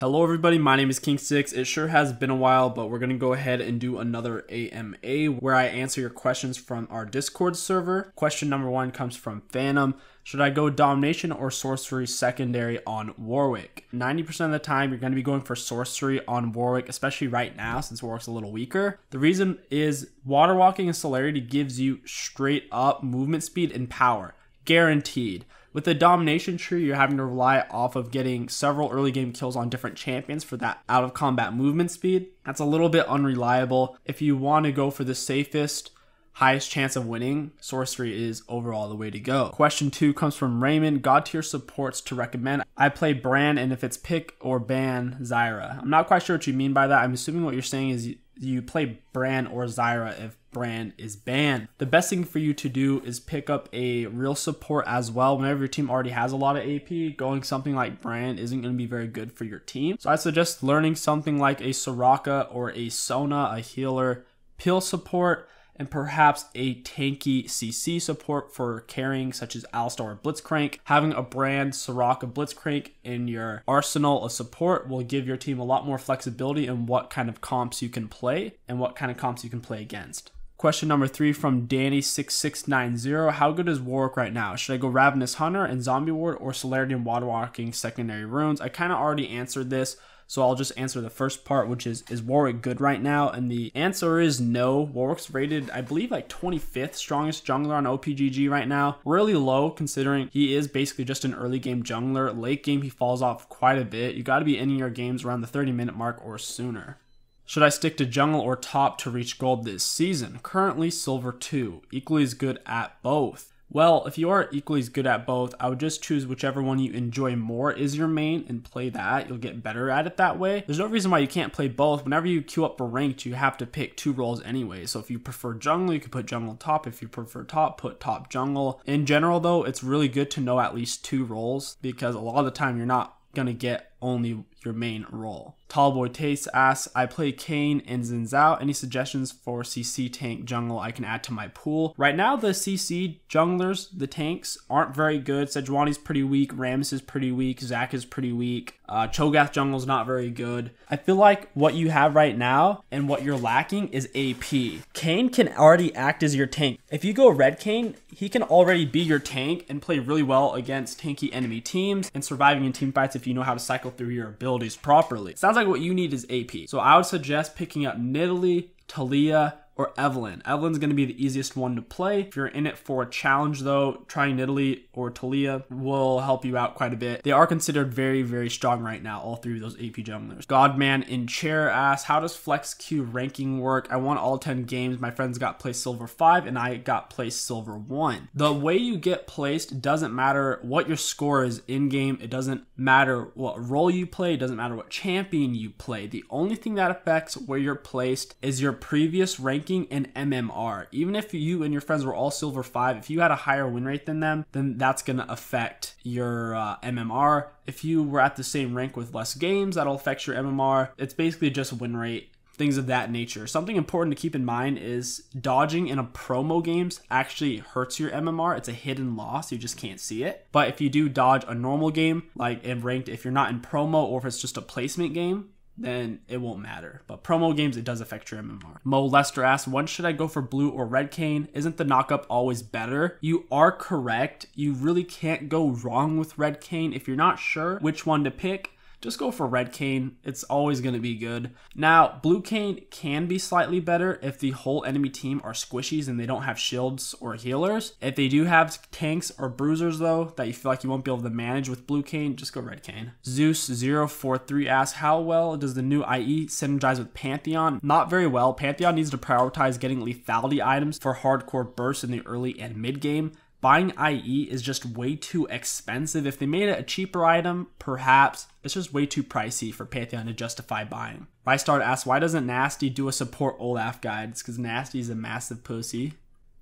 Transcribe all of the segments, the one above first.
Hello everybody, my name is KingStix. It sure has been a while, but we're going to go ahead and do another AMA where I answer your questions from our Discord server. Question number 1 comes from Phantom. Should I go Domination or Sorcery secondary on Warwick? 90% of the time you're going to be going for Sorcery on Warwick, especially right now since Warwick's a little weaker. The reason is Water Walking and Celerity gives you straight up movement speed and power. Guaranteed. With the Domination tree, you're having to rely off of getting several early game kills on different champions for that out of combat movement speed. That's a little bit unreliable. If you want to go for the safest, highest chance of winning, Sorcery is overall the way to go. Question 2 comes from Raymond. God tier supports to recommend. I play Bran, and if it's pick or ban, Zyra. I'm not quite sure what you mean by that. I'm assuming what you're saying is you play Bran or Zyra if Bran is banned. The best thing for you to do is pick up a real support as well. Whenever your team already has a lot of AP, going something like Bran isn't going to be very good for your team. So I suggest learning something like a Soraka or a Sona, a healer, peel support, and perhaps a tanky CC support for carrying such as Alistar or Blitzcrank. Having a Bran, Soraka, Blitzcrank in your arsenal of support will give your team a lot more flexibility in what kind of comps you can play and what kind of comps you can play against. Question number 3 from Danny6690. How good is Warwick right now? Should I go Ravenous Hunter and Zombie Ward or Celerity and Water Walking secondary runes? I kind of already answered this, so I'll just answer the first part, which is Warwick good right now? And the answer is no. Warwick's rated, I believe, like 25th strongest jungler on OPGG right now. Really low considering he is basically just an early game jungler. Late game, he falls off quite a bit. You got to be ending your games around the 30-minute mark or sooner. Should I stick to jungle or top to reach gold this season? Currently silver 2, equally as good at both. Well, if you are equally as good at both, I would just choose whichever one you enjoy more is your main and play that. You'll get better at it that way. There's no reason why you can't play both. Whenever you queue up for ranked, you have to pick 2 roles anyway. So if you prefer jungle, you can put jungle top. If you prefer top, put top jungle. In general though, it's really good to know at least 2 roles because a lot of the time you're not gonna get only your main role. Tallboy Taste asks, I play Kayn and Xin Zhao. Any suggestions for CC tank jungle I can add to my pool? Right now, the CC junglers, the tanks, aren't very good. Sejuani's pretty weak. Rammus is pretty weak. Zac is pretty weak. Cho'Gath jungle's not very good. I feel like what you have right now and what you're lacking is AP. Kayn can already act as your tank. If you go red Kayn, he can already be your tank and play really well against tanky enemy teams and surviving in team fights if you know how to cycle through your abilities properly. It sounds like what you need is AP. So I would suggest picking up Nidalee, Taliyah, or Evelynn. Evelyn's going to be the easiest one to play. If you're in it for a challenge though, trying Nidalee or Taliyah will help you out quite a bit. They are considered very, very strong right now, all 3 of those AP junglers. Godman in chair asks, how does flex queue ranking work? I won all 10 games. My friends got placed silver 5 and I got placed silver 1. The way you get placed doesn't matter what your score is in game. It doesn't matter what role you play. It doesn't matter what champion you play. The only thing that affects where you're placed is your previous ranking and MMR. Even if you and your friends were all silver 5, if you had a higher win rate than them, then that's going to affect your MMR. If you were at the same rank with less games, that'll affect your MMR. It's basically just win rate, things of that nature. Something important to keep in mind is dodging in a promo games actually hurts your MMR. It's a hidden loss. You just can't see it. But if you do dodge a normal game, like in ranked, if you're not in promo or if it's just a placement game, then it won't matter. But promo games, it does affect your MMR. Mo Lester asks, when should I go for blue or red Kayn? Isn't the knockup always better? You are correct. You really can't go wrong with red Kayn. If you're not sure which one to pick, just go for red Kayn. It's always going to be good. Now, blue Kayn can be slightly better if the whole enemy team are squishies and they don't have shields or healers. If they do have tanks or bruisers though, that you feel like you won't be able to manage with blue Kayn, just go red Kayn. Zeus043 asks, how well does the new IE synergize with Pantheon? Not very well. Pantheon needs to prioritize getting lethality items for hardcore bursts in the early and mid game. Buying IE is just way too expensive. If they made it a cheaper item, perhaps. It's just way too pricey for Pantheon to justify buying. Rystart asks, why doesn't Nasty do a support Olaf guide? It's because Nasty is a massive pussy.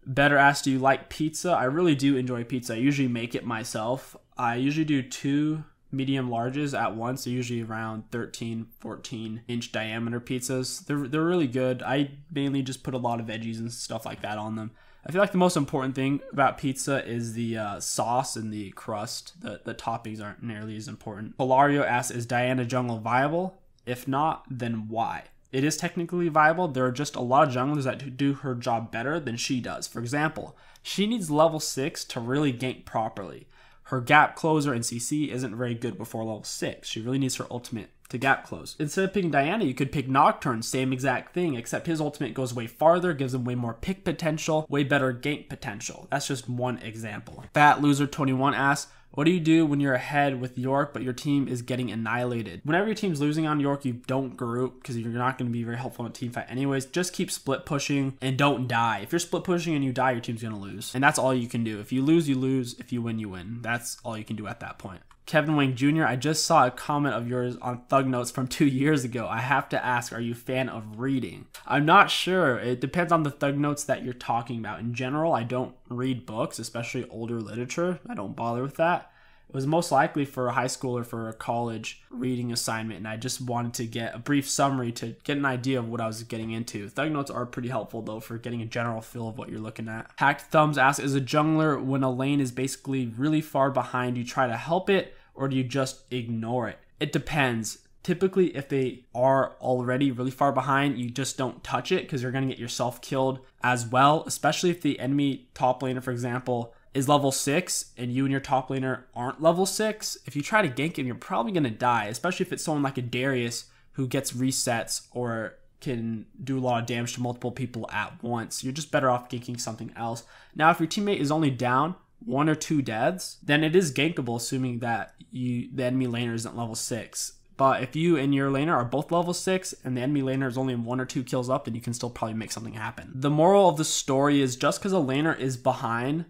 Better asks, do you like pizza? I really do enjoy pizza. I usually make it myself. I usually do 2 medium larges at once. They're usually around 13, 14 inch diameter pizzas. They're really good. I mainly just put a lot of veggies and stuff like that on them. I feel like the most important thing about pizza is the sauce and the crust. The toppings aren't nearly as important. Polario asks, is Diana jungle viable? If not, then why? It is technically viable. There are just a lot of junglers that do her job better than she does. For example, she needs level 6 to really gank properly. Her gap closer and CC isn't very good before level 6. She really needs her ultimate to gap close. Instead of picking Diana, you could pick Nocturne, same exact thing, except his ultimate goes way farther, gives him way more pick potential, way better gank potential. That's just one example. Fat Loser 21 asks, what do you do when you're ahead with York but your team is getting annihilated? Whenever your team's losing on York, you don't group because you're not going to be very helpful in a team fight anyways. Just keep split pushing and don't die. If you're split pushing and you die, your team's going to lose. And that's all you can do. If you lose, you lose. If you win, you win. That's all you can do at that point. Kevin Wang Jr., I just saw a comment of yours on Thug Notes from 2 years ago. I have to ask, are you a fan of reading? I'm not sure. It depends on the Thug Notes that you're talking about. In general, I don't read books, especially older literature. I don't bother with that. It was most likely for a high school or for a college reading assignment, and I just wanted to get a brief summary to get an idea of what I was getting into. Thug Notes are pretty helpful, though, for getting a general feel of what you're looking at. Hacked Thumbs asks, is a jungler, when a lane is basically really far behind, you try to help it, or do you just ignore it? It depends. Typically, if they are already really far behind, you just don't touch it because you're going to get yourself killed as well, especially if the enemy top laner, for example, is level 6 and you and your top laner aren't level 6. If you try to gank him, you're probably going to die, especially if it's someone like a Darius who gets resets or can do a lot of damage to multiple people at once. You're just better off ganking something else. Now, if your teammate is only down 1 or 2 deaths, then it is gankable, assuming that the enemy laner isn't level 6. But if you and your laner are both level 6 and the enemy laner is only 1 or 2 kills up, then you can still probably make something happen. The moral of the story is just because a laner is behind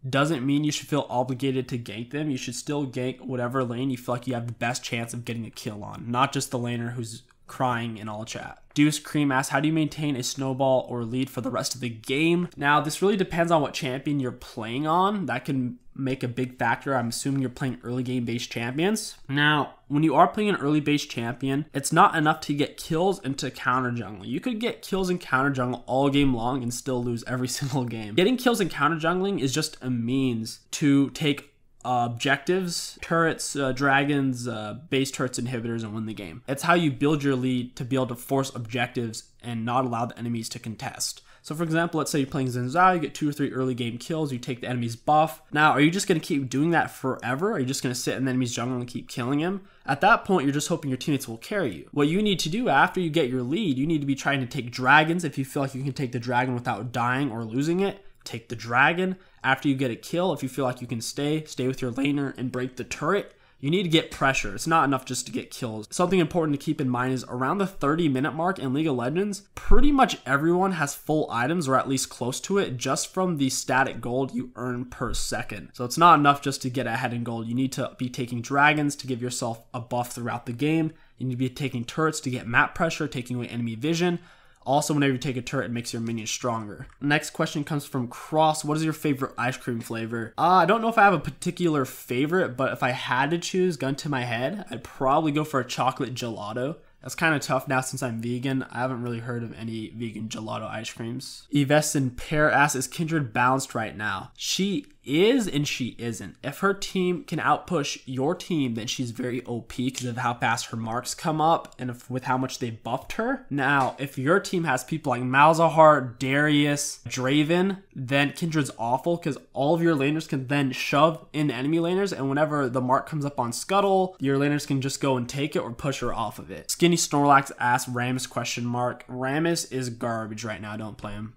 doesn't mean you should feel obligated to gank them. You should still gank whatever lane you feel like you have the best chance of getting a kill on, not just the laner who's crying in all chat. Deuce Cream asks, how do you maintain a snowball or lead for the rest of the game? Now, this really depends on what champion you're playing on. That can make a big factor. I'm assuming you're playing early game based champions. Now, when you are playing an early based champion, it's not enough to get kills into counter jungling. You could get kills in counter jungle all game long and still lose every single game. Getting kills in counter jungling is just a means to take objectives, turrets, dragons, base turrets, inhibitors, and win the game. It's how you build your lead to be able to force objectives and not allow the enemies to contest. So for example, let's say you're playing Xin Zhao, you get 2 or 3 early game kills, you take the enemy's buff. Now, are you just going to keep doing that forever? Are you just going to sit in the enemy's jungle and keep killing him? At that point, you're just hoping your teammates will carry you. What you need to do after you get your lead, you need to be trying to take dragons. If you feel like you can take the dragon without dying or losing it, take the dragon. After you get a kill, if you feel like you can stay with your laner and break the turret. You need to get pressure. It's not enough just to get kills. Something important to keep in mind is around the 30-minute mark in League of Legends, pretty much everyone has full items or at least close to it just from the static gold you earn per second. So it's not enough just to get ahead in gold. You need to be taking dragons to give yourself a buff throughout the game. You need to be taking turrets to get map pressure, taking away enemy vision. Also, whenever you take a turret, it makes your minions stronger. Next question comes from Cross. What is your favorite ice cream flavor? I don't know if I have a particular favorite, but if I had to choose, gun to my head, I'd probably go for a chocolate gelato. That's kind of tough now since I'm vegan. I haven't really heard of any vegan gelato ice creams. Yves and Pear asks, is Kindred balanced right now? She is and she isn't. If her team can outpush your team, then she's very OP because of how fast her marks come up and with how much they buffed her. Now, if your team has people like Malzahar, Darius, Draven, then Kindred's awful because all of your laners can then shove in enemy laners, and whenever the mark comes up on Scuttle, your laners can just go and take it or push her off of it. Skinny Snorlax asks Rammus ? Rammus is garbage right now. Don't play him.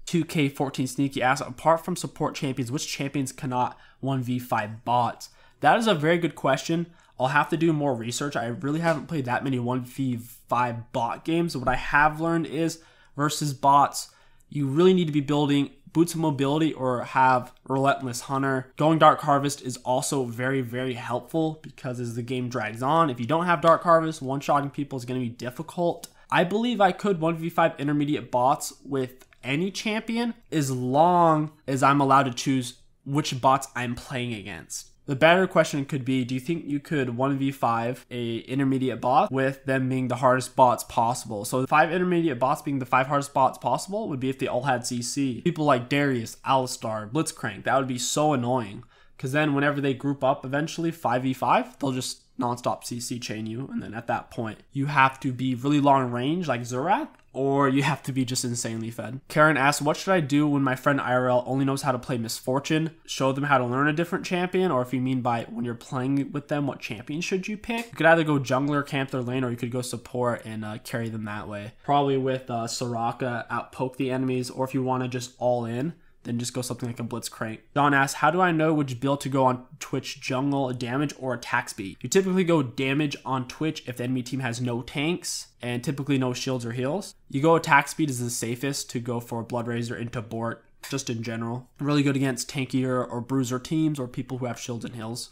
2K14 Sneaky asks, apart from support champions, which champions cannot 1v5 bots? That is a very good question. I'll have to do more research. I really haven't played that many 1v5 bot games. What I have learned is versus bots, you really need to be building Boots of Mobility or have Relentless Hunter. Going Dark Harvest is also very, very helpful because as the game drags on, if you don't have Dark Harvest, one-shotting people is going to be difficult. I believe I could 1v5 intermediate bots with any champion as long as I'm allowed to choose which bots I'm playing against. The better question could be, do you think you could 1v5 a intermediate bot with them being the hardest bots possible? So 5 intermediate bots being the 5 hardest bots possible would be if they all had CC. People like Darius, Alistar, Blitzcrank, that would be so annoying. Because then whenever they group up eventually 5v5, they'll just non-stop CC chain you. And then at that point, you have to be really long range like Zerath, or you have to be just insanely fed. Karen asks, what should I do when my friend IRL only knows how to play Misfortune? Show them how to learn a different champion, or if you mean by when you're playing with them, what champion should you pick? You could either go jungler, camp their lane, or you could go support and carry them that way. Probably with Soraka, outpoke the enemies, or if you want to just all in, then just go something like a Blitzcrank. Don asks, how do I know which build to go on Twitch, jungle, damage, or attack speed? You typically go damage on Twitch if the enemy team has no tanks and typically no shields or heals. You go attack speed is the safest to go for Blood Razor into Bort, just in general. Really good against tankier or bruiser teams or people who have shields and heals.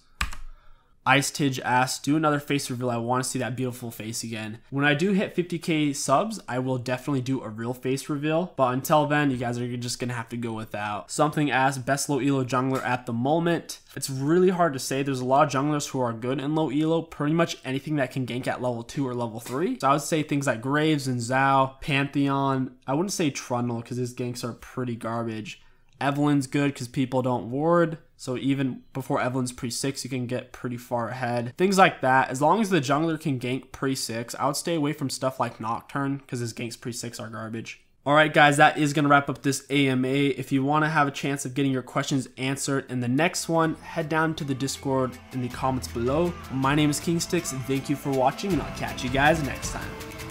Ice Tidge asks, do another face reveal. I want to see that beautiful face again. When I do hit 50k subs, I will definitely do a real face reveal. But until then, you guys are just going to have to go without. Something asks, best low elo jungler at the moment. It's really hard to say. There's a lot of junglers who are good in low elo. Pretty much anything that can gank at level 2 or level 3. So I would say things like Graves and Zhao, Pantheon. I wouldn't say Trundle because his ganks are pretty garbage. Evelyn's good because people don't ward. So even before Evelyn's pre-6, you can get pretty far ahead. Things like that. As long as the jungler can gank pre-6, I would stay away from stuff like Nocturne because his ganks pre-6 are garbage. Alright guys, that is going to wrap up this AMA. If you want to have a chance of getting your questions answered in the next one, head down to the Discord in the comments below. My name is KingStix, and thank you for watching, and I'll catch you guys next time.